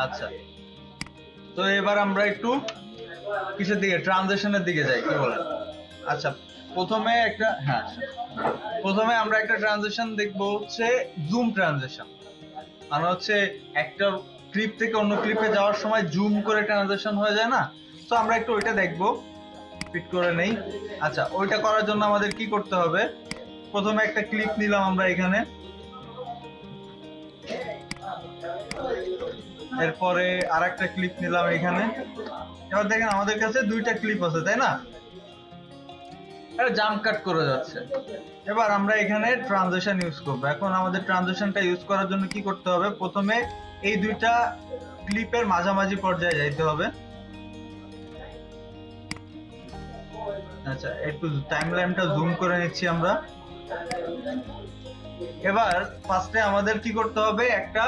আচ্ছা, তো এবার আমরা একটু কিসের দিকে, ট্রানজিশনের দিকে যাই, কি বলেন? আচ্ছা, প্রথমে আমরা একটা ট্রানজিশন দেখবো, হচ্ছে জুম ট্রানজিশন। মানে হচ্ছে একটা ক্লিপ থেকে অন্য ক্লিপে যাওয়ার সময় জুম করে ট্রানজিশন হয়ে যায় না? তো আমরা একটু ওইটা দেখবো, ফিট করে নেই। আচ্ছা, ওইটা করার জন্য আমাদের কি করতে হবে? প্রথমে একটা ক্লিপ নিলাম আমরা এখানে, এরপরে আর একটা ক্লিপ নিলাম এখানে। এবার দেখেন আমাদের কাছে দুইটা ক্লিপ আছে, তাই না? এটা জাম্প কাট করে যাচ্ছে। এবার আমরা এখানে ট্রানজিশন ইউজ করবো। এখন আমাদের ট্রানজিশনটা ইউজ করার জন্য কি করতে হবে? প্রথমে এই দুইটা ক্লিপের মাঝামাঝি পর্যায়ে যাইতে হবে। আচ্ছা, একটু টাইমলাইনটা জুম করে নিচ্ছি আমরা। এবার ফার্স্টে আমাদের কি করতে হবে? একটা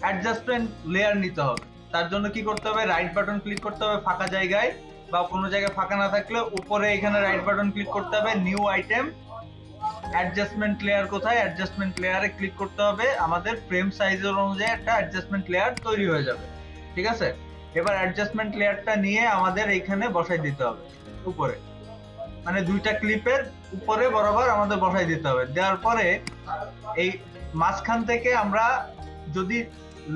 অ্যাডজাস্টমেন্ট লেয়ার নিতে হবে। তার জন্য কি করতে হবে? রাইট বাটন ক্লিক করতে হবে ফাঁকা জায়গায়, বা কোনো জায়গায় ফাঁকা না থাকলে উপরে এখানে রাইট বাটন ক্লিক করতে হবে, নিউ আইটেম, অ্যাডজাস্টমেন্ট লেয়ার। কোথায়? অ্যাডজাস্টমেন্ট লেয়ারে ক্লিক করতে হবে। আমাদের ফ্রেম সাইজের অনুযায়ী একটা অ্যাডজাস্টমেন্ট লেয়ার তৈরি হয়ে যাবে, ঠিক আছে? এবার অ্যাডজাস্টমেন্ট লেয়ারটা নিয়ে আমাদের এইখানে বসাই দিতে হবে উপরে, মানে দুইটা ক্লিপের উপরে বরাবর আমাদের বসাই দিতে হবে। দেওয়ার পরে এই মাঝখান থেকে আমরা যদি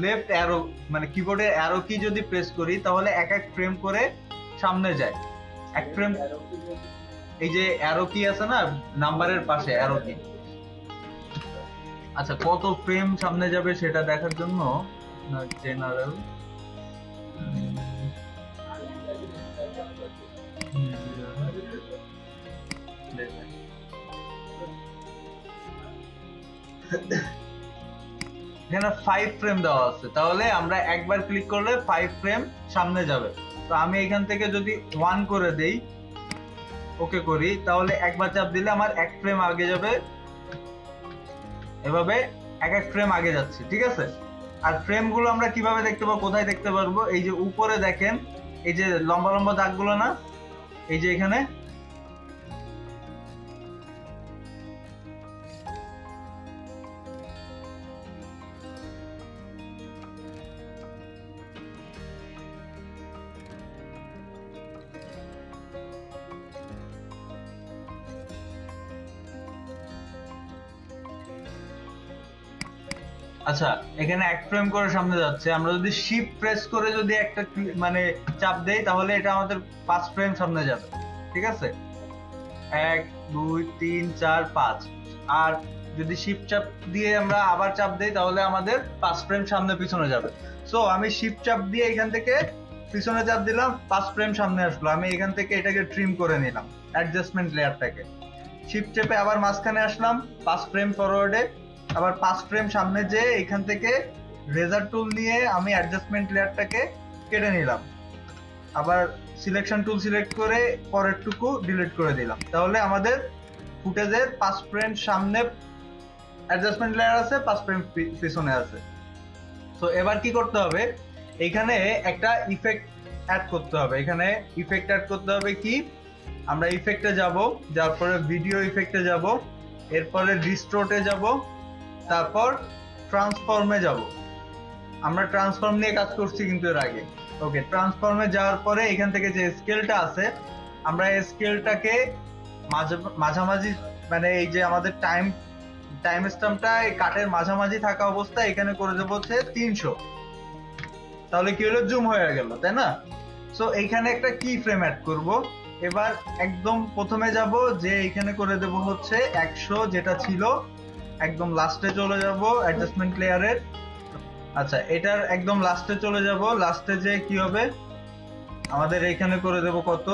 লেফট অ্যারো, মানে কিবোর্ডের অ্যারো কি যদি প্রেস করি, তাহলে এক এক ফ্রেম করে সামনে যায়। এক ফ্রেম, এই যে অ্যারো কি আছে না নাম্বারের পাশে অ্যারো কি। আচ্ছা, কত ফ্রেম সামনে যাবে সেটা দেখার জন্য জেনারেল এখানে 5 ফ্রেম দেওয়া আছে, তাহলে আমরা একবার ক্লিক করলে 5 ফ্রেম সামনে যাবে। তো আমি এখান থেকে যদি 1 করে দেই, ওকে করি, তাহলে একবার চাপ দিলে আমার 1 ফ্রেম আগে যাবে। এভাবে এক এক ফ্রেম আগে যাচ্ছে, ঠিক আছে? আর ফ্রেম গুলো আমরা কিভাবে দেখতে পাবো, কোথায় দেখতে পারবো? এই যে উপরে দেখেন, এই যে লম্বা লম্বা দাগগুলো না, এই যে এখানে আচ্ছা, এখানে এক ফ্রেম করে সামনে যাচ্ছে। আমরা যদি শিফট প্রেস করে যদি একটা মানে চাপ দেই, তাহলে এটা আমাদের 5 ফ্রেম সামনে যাবে, ঠিক আছে? 1 2 3 4 5। আর যদি শিফট চাপ দিয়ে আমরা আবার চাপ দেই, তাহলে আমাদের 5 ফ্রেম সামনে পিছনে যাবে। সো আমি শিফট চাপ দিয়ে এখান থেকে পিছনে চাপ দিলাম, 5 ফ্রেম সামনে আসলো। আমি এখান থেকে এটাকে ট্রিম করে নিলাম, অ্যাডজাস্টমেন্ট লেয়ারটাকে। শিফট চেপে আবার মাঝখানে আসলাম, 5 ফ্রেম ফরওয়ার্ডে, আবার 5 ফ্রেম সামনে যেয়ে এখান থেকে রেজার টুল নিয়ে আমি অ্যাডজাস্টমেন্ট লেয়ারটাকে কেটে নিলাম। আবার সিলেকশন টুল সিলেক্ট করে পরেরটুকু ডিলিট করে দিলাম। তাহলে আমাদের ফুটেজের 5 ফ্রেম সামনে অ্যাডজাস্টমেন্ট লেয়ার আছে, 5 ফ্রেম পিছনে আছে। তো এবার কি করতে হবে? এখানে একটা ইফেক্ট অ্যাড করতে হবে। এখানে ইফেক্ট অ্যাড করতে হবে কি? আমরা ইফেক্টে যাব, যার পরে ভিডিও ইফেক্টে যাব, এরপরে ডিস্টোর্টে যাব, তারপর ট্রান্সফর্মে যাব। আমরা ট্রান্সফর্ম নিয়ে কাজ করছি কিন্তু এর আগে। ওকে, ট্রান্সফর্মে যাওয়ার পরে এখান থেকে যে স্কেলটা আছে, আমরা এই স্কেলটাকে মাঝামাঝি, মানে এই যে আমাদের টাইম স্ট্যাম্পটা এই কাটের মাঝামাঝি থাকা অবস্থায় এখানে করে দেবো হচ্ছে 300। তাহলে কি হলো? জুম হয়ে গেল, তাই না? সো এইখানে একটা কি ফ্রেম অ্যাড করব। এবার একদম প্রথমে যাব, যে এখানে করে দেব হচ্ছে 100, যেটা ছিল। একদম লাস্টে চলে যাব অ্যাডজাস্টমেন্ট লেয়ারের। আচ্ছা, এটার একদম লাস্টে চলে যাব। লাস্টে যে কি হবে, আমাদের এখানে করে দেব কত,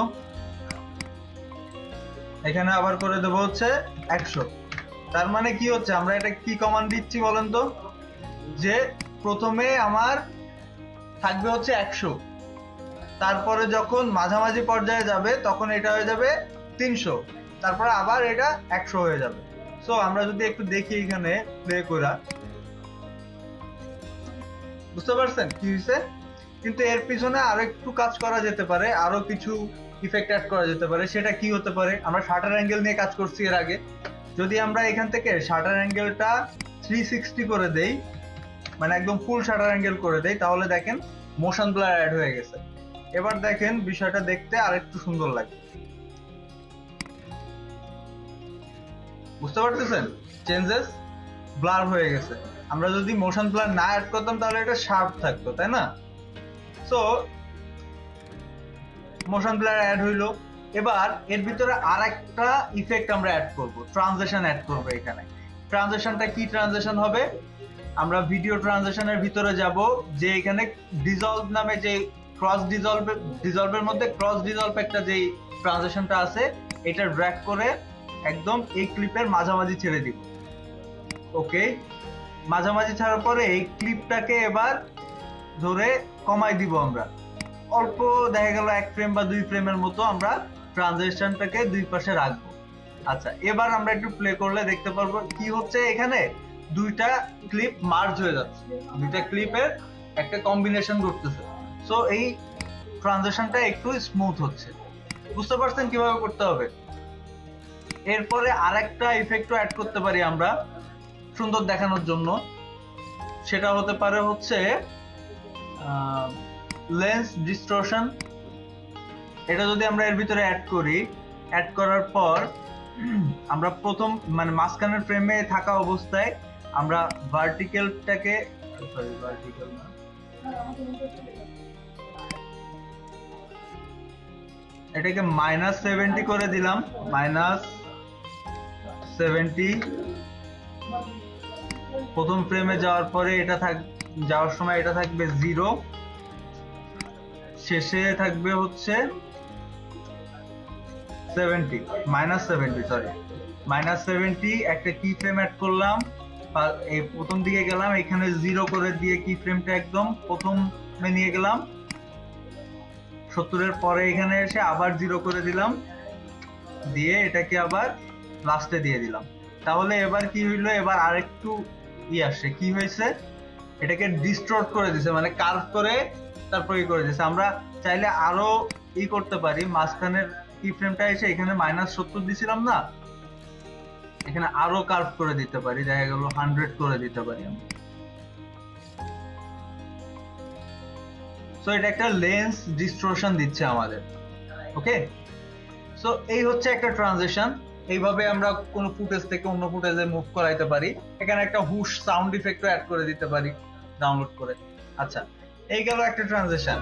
এখানে আবার করে দেব হচ্ছে 100। তার মানে কি হচ্ছে, আমরা এটা কি কমান্ড দিচ্ছি বলেন তো? যে প্রথমে আমার থাকবে হচ্ছে 100, তারপরে যখন মাঝামাঝি পর্যায়ে যাবে তখন এটা হয়ে যাবে 300, তারপরে আবার এটা 100 হয়ে যাবে। সো আমরা যদি একটু দেখি এখানে প্লে করা, বুঝতে পারছেন কি হয়েছে? কিন্তু এর পিছনে আরো একটু কাজ করা যেতে পারে, আরো কিছু ইফেক্ট অ্যাড করা যেতে পারে। সেটা কি হতে পারে? আমরা শাটার অ্যাঙ্গেল নিয়ে কাজ করছি এর আগে। যদি আমরা এখান থেকে শাটার অ্যাঙ্গেলটা 360 করে দেই, মানে একদম ফুল শাটার অ্যাঙ্গেল করে দেই, তাহলে দেখেন মোশন ব্লার অ্যাড হয়ে গেছে। এবার দেখেন বিষয়টা দেখতে আরেকটু সুন্দর লাগে, বুঝতে পারতেছেন? চেঞ্জেস ব্লার হয়ে গেছে। আমরা যদি মোশন ব্লার না অ্যাড করতাম তাহলে এটা শার্প থাকতো, তাই না? সো মোশন ব্লার অ্যাড হইলো। এবার এর ভিতরে আরেকটা ইফেক্ট আমরা অ্যাড করব, ট্রানজিশন অ্যাড করব এখানে। ট্রানজিশনটা কি ট্রানজিশন হবে? আমরা ভিডিও ট্রানজিশনের ভিতরে যাব, যে এখানে ডিজলভ নামে যে ক্রস ডিজলভের মধ্যে ক্রস ডিজলভ একটা যে ট্রানজিশনটা আছে, এটা ড্র্যাগ করে একদম এই ক্লিপের মাঝামাঝি ছেড়ে দিব। ওকে, মাঝামাঝি ছাড়ার পরে এই ক্লিপটাকে এবার ধরে কমাই দিব আমরা, অল্প দেখা গেল 1 ফ্রেম বা 2 ফ্রেমের মতো আমরা ট্রানজিশনটাকে দুই পাশে রাখবো। আচ্ছা, এবার আমরা একটু প্লে করলে দেখতে পারবো কি হচ্ছে, এখানে দুইটা ক্লিপ মার্জ হয়ে যাচ্ছে, দুইটা ক্লিপের একটা কম্বিনেশন করতেছে। সো এই ট্রানজিশনটা একটু স্মুথ হচ্ছে। বুঝতে পারছেন কিভাবে করতে হবে? এরপরে আরেকটা ইফেক্টও অ্যাড করতে পারি আমরা সুন্দর দেখানোর জন্য, সেটা হতে পারে হচ্ছে লেন্স ডিস্টরশন। এটা যদি আমরা এর ভিতরে অ্যাড করি, অ্যাড করার পর আমরা প্রথম মানে মাঝখানের ফ্রেমে থাকা অবস্থায় আমরা ভার্টিক্যালটাকে, সরি ভার্টিক্যাল না, এটাকে -70 করে দিলাম, -70। প্রথম ফ্রেমে যাওয়ার পরে এটা যাওয়ার সময় এটা থাকবে 0, শেষে থাকবে হচ্ছে 70, -70, সরি -70। একটা কি ফ্রেম অ্যাড করলাম, এই প্রথম দিকে গেলাম, এখানে 0 করে দিয়ে কি ফ্রেমটা একদম প্রথমে নিয়ে গেলাম, 70 এর পরে এখানে এসে আবার 0 করে দিলাম, দিয়ে এটাকে আবার লাস্টে দিয়ে দিলাম। তাহলে এবার কি হইলো, এবার আরেকটু আসছে, কি হয়েছে, এটাকে ডিস্টর্ট করে দিছে, মানে কার্ভ করে তারপর করে দিছে। আমরা চাইলে আরো করতে পারি, মাঝখানের কি ফ্রেমটা এসে এখানে -70 দিছিলাম না, এখানে আরো কার্ভ করে দিতে পারি, দেখা গেল 100 করে দিতে পারি আমরা। সো এটা একটা লেন্স ডিস্টরশন দিচ্ছে আমাদের। ওকে, সো এই হচ্ছে একটা ট্রানজিশন। এইভাবে আমরা কোন ফুটেজ থেকে অন্য ফুটেজে মুভ করাইতে পারি। এখানে একটা হুশ সাউন্ড ইফেক্টও অ্যাড করে দিতে পারি ডাউনলোড করে। আচ্ছা, এই গেল একটা ট্রানজিশন।